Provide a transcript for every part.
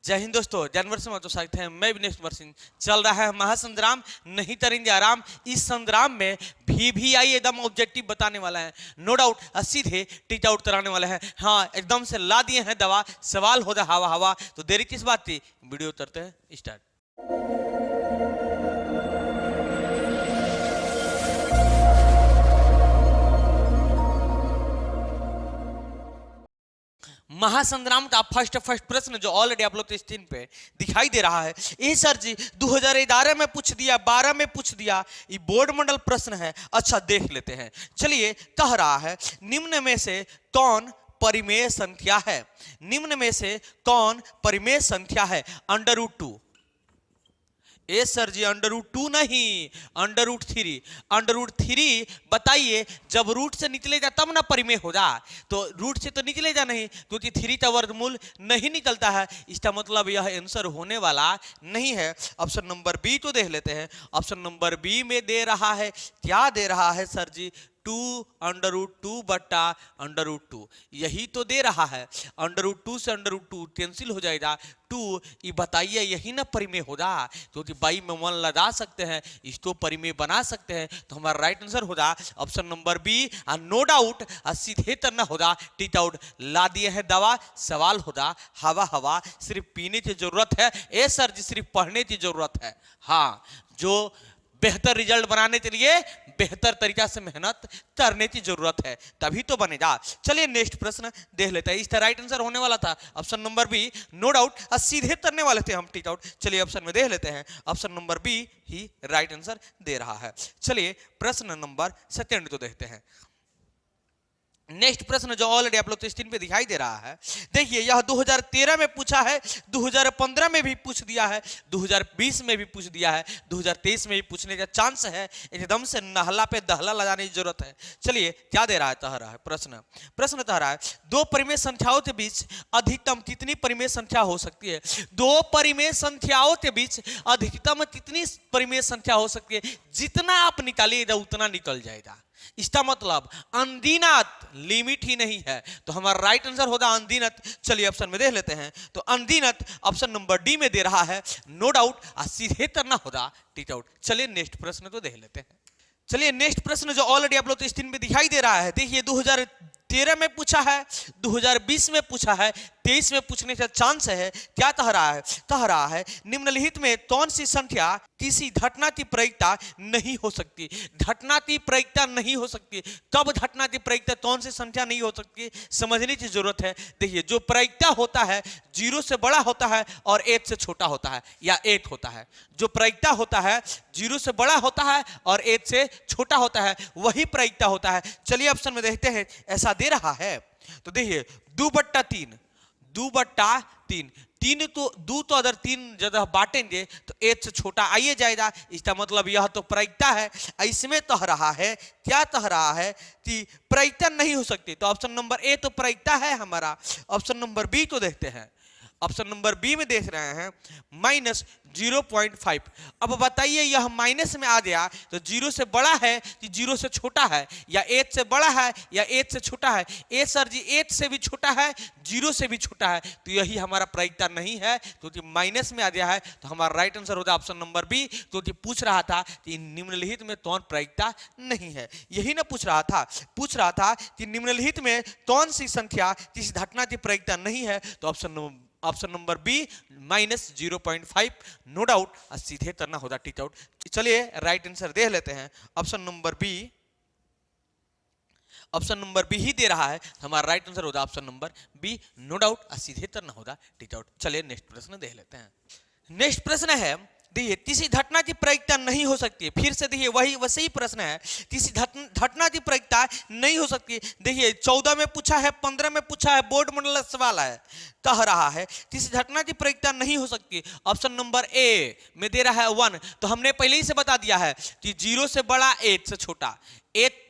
जय हिंद दोस्तों, जानवर से तो स्वागत है। मैं विनेश कुमार सिंह। चल रहा है महासंग्राम, नहीं तरेंगे आराम। इस संग्राम में VVI एकदम ऑब्जेक्टिव बताने वाला है, नो डाउट। सीधे टीच आउट कराने वाला है। हाँ, एकदम से ला दिए हैं दवा, सवाल हो जाए हवा हवा। तो देरी किस बात थी, वीडियो उतरते हैं, स्टार्ट। महासंग्राम का फर्स्ट प्रश्न जो ऑलरेडी आप लोग स्क्रीन पे दिखाई दे रहा है, ये सर जी 2011 में पूछ दिया, 12 में पूछ दिया, ये बोर्ड मॉडल प्रश्न है। अच्छा देख लेते हैं। चलिए, कह रहा है निम्न में से कौन परिमेय संख्या है? निम्न में से कौन परिमेय संख्या है? √2। ए सर जी √2 नहीं, √3। √3 बताइए, जब रूट से निकले जा तब ना परिमेय हो जा, तो रूट से तो निकले जा नहीं, क्योंकि 3 का वर्गमूल नहीं निकलता है। इसका मतलब यह आंसर होने वाला नहीं है। ऑप्शन नंबर बी तो देख लेते हैं। ऑप्शन नंबर बी में दे रहा है, क्या दे रहा है सर जी? 2 √2 बट्टा √2, यही तो दे रहा है। √2 से √2 कैंसिल हो जाएगा, 2। ये बताइए, यही ना परिमेय हो जा, क्योंकि बाई में 1 लगा सकते हैं, इसको परिमेय बना सकते हैं। तो हमारा राइट आंसर हो जा option number B. No doubt सीधे तरना हो जा, टीच आउट ला दिए हैं दवा, सवाल हो जा हवा हवा। सिर्फ पीने की जरूरत है ए सर जी, सिर्फ पढ़ने की जरूरत है। हाँ, जो बेहतर रिजल्ट बनाने के लिए बेहतर तरीका से मेहनत करने की जरूरत है, तभी तो बनेगा। चलिए नेक्स्ट प्रश्न देख लेते हैं। इसका राइट आंसर होने वाला था option number B, no doubt. सीधे करने वाले थे हम, टीच आउट। चलिए ऑप्शन में देख लेते हैं। ऑप्शन नंबर बी ही राइट आंसर दे रहा है। चलिए प्रश्न नंबर 2 को देखते हैं। नेक्स्ट प्रश्न जो ऑलरेडी आप लोग स्क्रीन पे दिखाई दे रहा है, देखिए यह 2013 में पूछा है, 2015 में भी पूछ दिया है, 2020 में भी पूछ दिया है, 2023 में भी पूछने का चांस है। एकदम से नहला पे दहला लगाने की जरूरत है। चलिए क्या दे रहा है, कह रहा है प्रश्न कह रहा है, 2 परिमेय संख्याओं के बीच अधिकतम कितनी परिमेय संख्या हो सकती है? 2 परिमेय संख्याओं के बीच अधिकतम कितनी परिमेय संख्या हो सकती है? जितना आप निकालिएगा उतना निकल जाएगा। इसका मतलब अनगिनत, लिमिट ही नहीं है। तो हमारा राइट आंसर होगा अनगिनत। चलिए ऑप्शन में देख लेते हैं। तो अनगिनत ऑप्शन नंबर डी में दे रहा है, नो डाउट। सीधे करना होगा, टीच आउट। चलिए नेक्स्ट प्रश्न तो देख लेते हैं। चलिए नेक्स्ट प्रश्न जो ऑलरेडी आप लोग स्क्रीन पे दिखाई दे रहा है, देखिए 2013 में पूछा है, 2020 में पूछा है, 23 में पूछने का चांस है। क्या कह रहा है? कह रहा है निम्नलिखित में कौन सी संख्या किसी घटना की प्रयोक्ता नहीं हो सकती? घटना की प्रयोक्ता नहीं हो सकती। कब घटना की प्रयोक्ता, कौन सी संख्या नहीं हो सकती, समझने की जरूरत है। देखिए जो प्रयोक्ता होता है 0 से बड़ा होता है और 1 से छोटा होता है, या 1 होता है। जो प्रयोक्ता होता है 0 से बड़ा होता है और 1 से छोटा होता है, वही प्रयोक्ता होता है। चलिए ऑप्शन में देखते हैं, ऐसा दे रहा है। तो देखिए 2/3, 2/3, 2 तो अगर 3 जगह बांटेंगे तो 1 से छोटा आइए जाएगा। इसका मतलब यह तो प्रयोक्ता है। इसमें कह रहा है, क्या कह रहा है कि प्रयोक्ता नहीं हो सकती। तो ऑप्शन नंबर ए तो प्रयोक्ता है हमारा। ऑप्शन नंबर बी को देखते हैं। ऑप्शन नंबर बी में देख रहे हैं -0.5। अब बताइए, यह माइनस में आ गया तो 0 से बड़ा है कि 0 से छोटा है, या 1 से बड़ा है या 1 से छोटा है? ए सर जी 1 से भी छोटा है, 0 से भी छोटा है, तो यही हमारा प्रयोक्ता नहीं है, क्योंकि माइनस में आ गया है। तो हमारा राइट आंसर होगा ऑप्शन नंबर बी, क्योंकि पूछ रहा था कि निम्नलिखित में कौन प्रयोक्ता नहीं है। यही ना पूछ रहा था कि निम्नलिखित में कौन सी संख्या किसी घटना की प्रयोक्ता नहीं है। तो option number B -0.5, no doubt. सीधे करना होगा, टीच आउट। चलिए राइट आंसर देख लेते हैं। ऑप्शन नंबर बी ही दे रहा है। हमारा राइट आंसर होगा option number B, no doubt. सीधे करना होगा, टीच आउट। चलिए नेक्स्ट प्रश्न देख लेते हैं। नेक्स्ट प्रश्न है, देखिए किसी घटना की प्रयोक्ता नहीं हो सकती है। फिर से देखिए वही प्रश्न है, किसी घटना की प्रयोक्ता नहीं हो सकती। देखिए 14 में पूछा है, 15 में पूछा है, बोर्ड मॉडल सवाल है। कह रहा है किसी घटना की प्रयोक्ता नहीं हो सकती। ऑप्शन नंबर ए में दे रहा है 1। तो हमने पहले ही से बता दिया है कि 0 से बड़ा 1 से छोटा,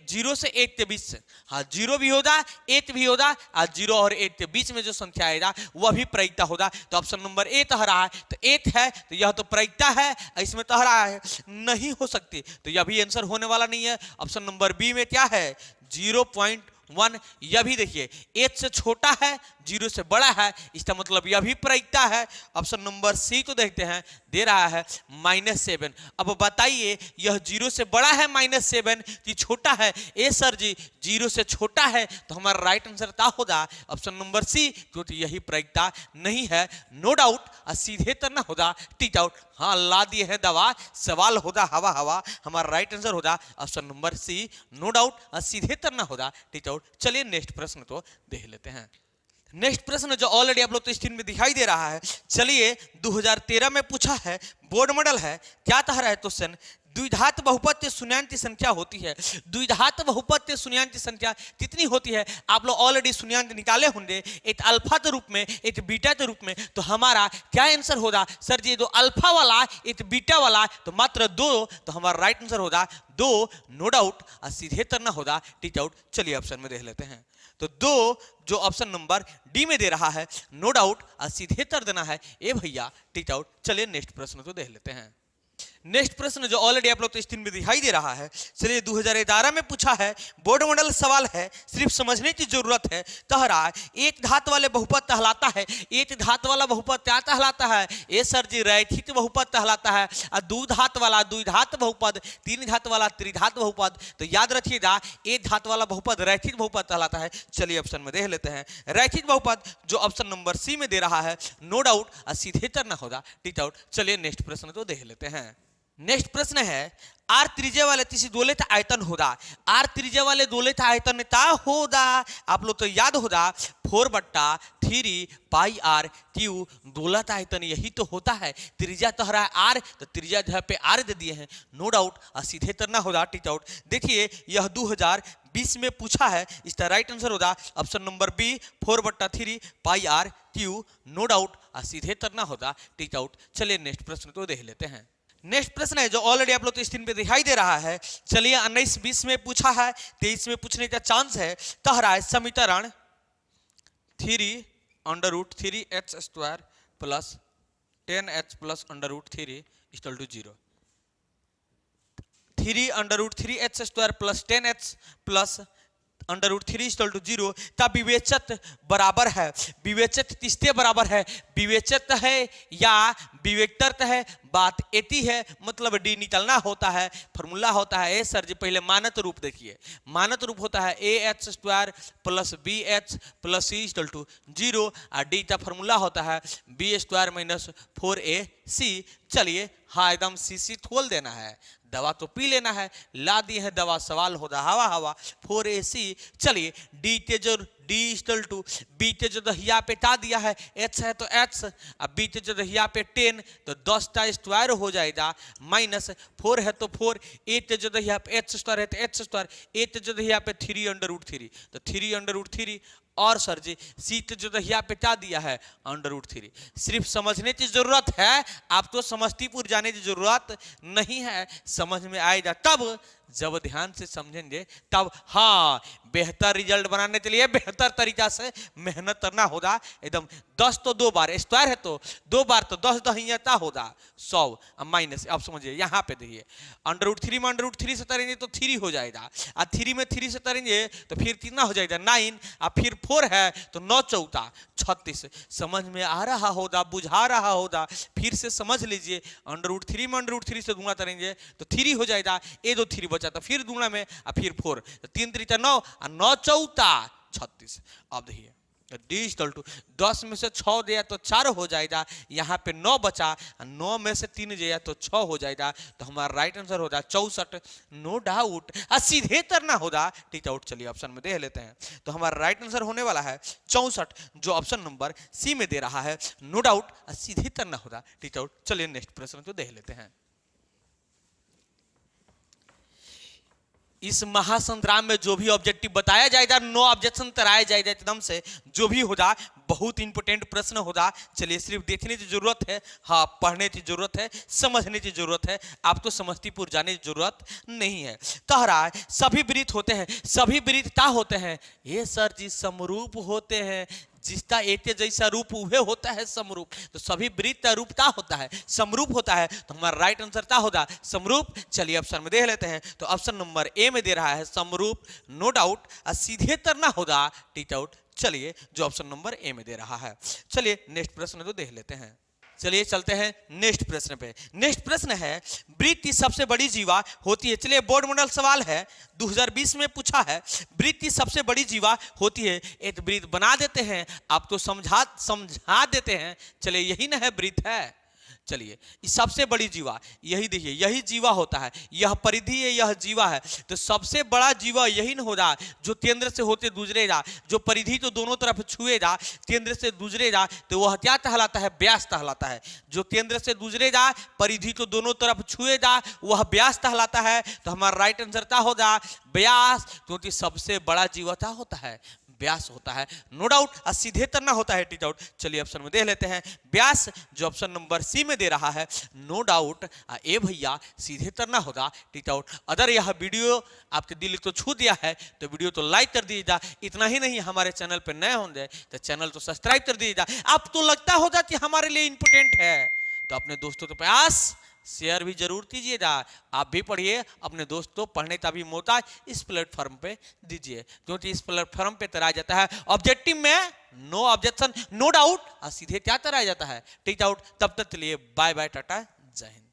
0 से 1 के बीच से, हाँ 0 भी होगा 1 भी होगा, और 0 और 1 के बीच में जो संख्या आएगा वह भी प्रयोक्ता होगा। तो ऑप्शन नंबर ए कह रहा है, तो 1 है तो यह तो प्रयोक्ता है। इसमें कह रहा है नहीं हो सकती, तो यह भी आंसर होने वाला नहीं है। ऑप्शन नंबर बी में क्या है? 0.1 1। यह भी देखिए h से छोटा है 0 से बड़ा है, इसका मतलब यह भी प्रायिकता है। ऑप्शन नंबर सी तो देखते हैं, दे रहा है -7। अब बताइए यह 0 से बड़ा है -7 कि छोटा है? ए सर जी 0 से छोटा है, तो हमारा राइट आंसर क्या होगा? ऑप्शन नंबर सी, क्योंकि यही प्रायिकता नहीं है। नो डाउट सीधे तरना होगा टी आउट। हाँ ला दिए हैं दवा, सवाल होगा हवा हवा, हमारा राइट आंसर होगा option number C, no doubt सीधे तरना होगा टी आउट। चलिए नेक्स्ट प्रश्न तो देख लेते हैं। नेक्स्ट प्रश्न जो ऑलरेडी आप लोग तो स्क्रीन में दिखाई दे रहा है, चलिए 2013 में पूछा है, बोर्ड मॉडल है। क्या कह रहा है क्वेश्चन? द्विघात बहुपद शून्यान्त संख्या होती है। द्विघात बहुपद शून्यान्त संख्या कितनी होती है? आप लोग ऑलरेडी शून्यान्त निकाले होंगे, एक अल्फा के रूप में एक बीटा के रूप में। तो हमारा क्या आंसर होगा? सर जी 2 अल्फा वाला एक बीटा वाला तो मात्र 2, तो हमारा राइट आंसर होगा 2। नो डाउट सीधे तरना होगा टिक आउट। चलिए ऑप्शन में देख लेते हैं। तो 2 जो ऑप्शन नंबर डी में दे रहा है, नो डाउट सीधे तर देना है ए भैया टिक आउट। चलिए नेक्स्ट प्रश्न तो देख लेते हैं। नेक्स्ट प्रश्न जो ऑलरेडी आप लोग तो स्क्रीन में दिखाई दे रहा है, चलिए 2011 में पूछा है, बोर्ड मॉडल सवाल है, सिर्फ समझने की जरूरत है। कह रहा है एक धात वाले बहुपद कहलाता है। एक धात वाला बहुपद क्या कहलाता है? ए सर जी रैखिक बहुपद कहलाता है। और दो धात वाला द्विघात बहुपद, तीन धात वाला त्रिघात बहुपद। तो याद रखिएगा एक धात वाला बहुपद रैखिक बहुपद कहलाता है। चलिए ऑप्शन में देख लेते हैं। रैखिक बहुपद जो ऑप्शन नंबर सी में दे रहा है, नो डाउट सीधे तरना होगा टिक आउट। चलिए नेक्स्ट प्रश्न तो देख लेते हैं। नेक्स्ट प्रश्न है, आर त्रिज्या वाले किसी दोलित आयतन होगा। आर त्रिज्या वाले दोलित आयतन क्या होगा? आप लोग तो याद होगा 4/3 पाई आर क्यू दोलत आयतन यही तो होता है। त्रिज्या तो रहा है आर, तो त्रिज्या जगह पे आर दे दिए हैं। नो डाउट सीधे तरना होगा टिक आउट। देखिए यह 2020 में पूछा है, इसका राइट आंसर होगा option number B 4/3 pi r cube. No doubt सीधे तरना होगा टिक आउट। चलिए नेक्स्ट प्रश्न तो देख लेते हैं। नेक्स्ट प्रश्न है जो ऑलरेडी आप लोग तो स्क्रीन पे दिखाई दे रहा है, चलिए 19-20 में पूछा है, 23 में पूछने का चांस है। कह रहा है समीकरण 3√3h² plus 10h plus √3 = 0। 3√3h² plus 10h plus √3 = 0 का विवेचक बराबर है। विवेचक किसके बराबर है? विवेचक है या विवेक्तर है? बात एती है, मतलब डी निकलना होता है। फॉर्मूला होता है ए सर जी, पहले मानक रूप देखिए। मानक रूप होता है AH² plus BH plus C = 0 और डी का फॉर्मूला होता है B² - 4AC। चलिए हाँ एकदम सीसी खोल देना है, दवा तो पी लेना है। ला दिए है दवा, सवाल होगा हवा हवा 4AC। चलिए डी के जो डी = बी के जो दहिया पे टा दिया है, h है तो h, अब बी के जो दहिया पे 10 तो 10 का स्क्वायर हो जाएगा, -4 है तो 4, ए के जो दहिया पे h² है तो h², ए के जो दहिया पे 3√3 तो 3√3 और सर जी सी के जो दहिया पे क्या दिया है √3। सिर्फ समझने की जरूरत है, आपको समस्तीपुर जाने की जरूरत नहीं है। समझ में आएगा तब जब ध्यान से समझेंगे तब। हाँ बेहतर रिजल्ट बनाने के लिए बेहतर तरीका से मेहनत करना होगा एकदम। 10 तो 2 बार, स्क्वायर है तो 2 बार, तो 10 दहिया होगा 100 माइनस। अब समझिए यहाँ पे देखिए √3 में √3 से करेंगे तो 3 हो जाएगा, और 3 में 3 से करेंगे तो फिर कितना हो जाएगा 9, और फिर 4 है तो 9 चौका 36। समझ में आ रहा होगा, बुझा रहा होगा, फिर से समझ लीजिए। √3 में √3 से गुणा करेंगे तो 3 हो जाएगा, ए दो 3 बचा तो फिर गुणा में और फिर 4, तो 3 3 9 और 9 चौका 36। अब देखिए डी = 10 में से 6 दिया तो 4 हो जाएगा, यहाँ पे 9 बचा, 9 में से 3 दिया तो 6 हो जाएगा, तो हमारा राइट आंसर होगा 64। नो डाउट सीधे तरना होगा टिक आउट। चलिए ऑप्शन में देख लेते हैं। तो हमारा राइट आंसर होने वाला है 64 जो ऑप्शन नंबर सी में दे रहा है। नो डाउट सीधे तरना होगा टिक आउट। चलिए नेक्स्ट प्रश्न तो देख लेते हैं। इस महासंग्राम में जो भी ऑब्जेक्टिव बताया जाएगा, नो ऑब्जेक्शन कराया जाएगा एकदम से, जो भी होगा बहुत इंपोर्टेंट प्रश्न होगा। चलिए सिर्फ देखने की जरूरत है, हाँ पढ़ने की जरूरत है, समझने की जरूरत है, आपको समस्तीपुर जाने की जरूरत नहीं है। कह रहा है सभी वृत्त होते हैं। सभी वृत्त क्या होते हैं? ये सर जी समरूप होते हैं। जिसका एते जैसा रूप वह होता है समरूप। तो सभी वृत्त का रूप क्या होता है? समरूप होता है। तो हमारा राइट आंसर क्या होगा? समरूप। चलिए ऑप्शन में देख लेते हैं। तो ऑप्शन नंबर ए में दे रहा है समरूप, नो डाउट। सीधे तरना होगा टीच आउट। चलिए जो ऑप्शन नंबर ए में दे रहा है। चलिए नेक्स्ट प्रश्न तो देख लेते हैं। चलिए चलते हैं नेक्स्ट प्रश्न पे। नेक्स्ट प्रश्न है वृत्त सबसे बड़ी जीवा होती है। चलिए बोर्ड मॉडल सवाल है, 2020 में पूछा है, वृत्त सबसे बड़ी जीवा होती है। एक वृत्त बना देते हैं, आप तो समझा देते हैं। चलिए यही ना है वृत्त है। चलिए इस सबसे बड़ी जीवा, यही देखिए, यही जीवा होता है। यह परिधि है, यह जीवा है। तो सबसे बड़ा जीवा यही न होगा जो केंद्र से होते गुजरेगा, जो परिधि तो दोनों तरफ छुएगा, केंद्र से गुजरेगा, तो वह क्या कहलाता है? व्यास कहलाता है। जो केंद्र से गुजरेगा, परिधि तो दोनों तरफ छुएगा, वह व्यास कहलाता है। तो हमारा राइट आंसर क्या होगा? व्यास। क्योंकि सबसे बड़ा जीवा क्या होता है? व्यास होता है, नो डाउट। सीधे तरना होता है टीच आउट। चलिए ऑप्शन में देख लेते हैं व्यास, जो ऑप्शन नंबर सी में दे रहा है, नो डाउट। ए भैया सीधे तरना होगा टीच आउट। अगर यह वीडियो आपके दिल को छू दिया है तो वीडियो तो लाइक कर दीजिएगा। इतना ही नहीं, हमारे चैनल पर नए होंगे तो चैनल तो सब्सक्राइब कर दीजिएगा। आप तो लगता होगा कि हमारे लिए इंपोर्टेंट है, तो अपने दोस्तों के पास शेयर भी जरूर कीजिएगा। आप भी पढ़िए, अपने दोस्तों पढ़ने का भी मौका इस प्लेटफॉर्म पे दीजिए, क्योंकि इस प्लेटफॉर्म पे कराया जाता है ऑब्जेक्टिव में नो ऑब्जेक्शन, नो डाउट, और सीधे क्या कराया जाता है टीच आउट। तब तक के लिए बाय बाय, टाटा, जय हिंद।